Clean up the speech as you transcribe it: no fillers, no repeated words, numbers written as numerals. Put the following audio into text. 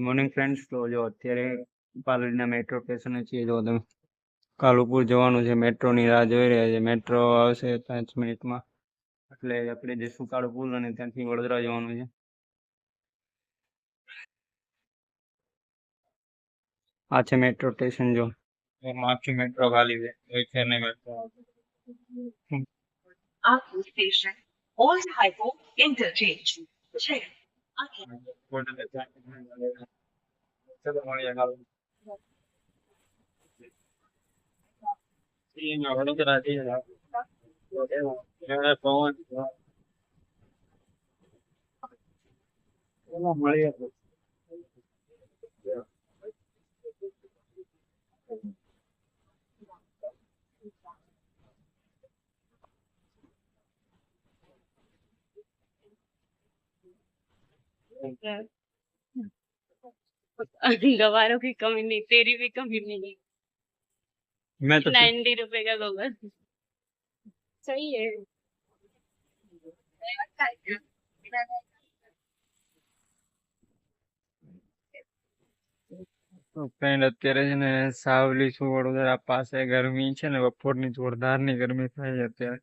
Morning friends, તો જો અત્યારે પાલડીના મેટ્રો સ્ટેશને છીએ. જો તમે કાલુપુર જવાનું છે, મેટ્રોની રાહ જોઈ રહ્યા છે. મેટ્રો આવશે 5 મિનિટમાં, એટલે આપણે જઈશું કાલુપુર અને ત્યાંથી વડોદરા જવાનું છે. આ છે મેટ્રો સ્ટેશન. જો આખી મેટ્રો ખાલી છે, કોઈ છે નહીં મેટ્રો. आपको स्टेशन ओल्ड हाईकोर्ट इंटरचेंज છે ચલો મળીએ કાલે. વડોદરા જઈએ. પવન ચલો મળીએ. गवारों की कमी नहीं, तेरी भी कमी नहीं। मैं तो 90 रुपए का गोबर सही है। ફ્રેન્ડ અત્યારે છે ને સાવલી છું, વડોદરા પાસે. ગરમી છે ને, બપોરની જોરદારની ગરમી થાય છે અત્યારે.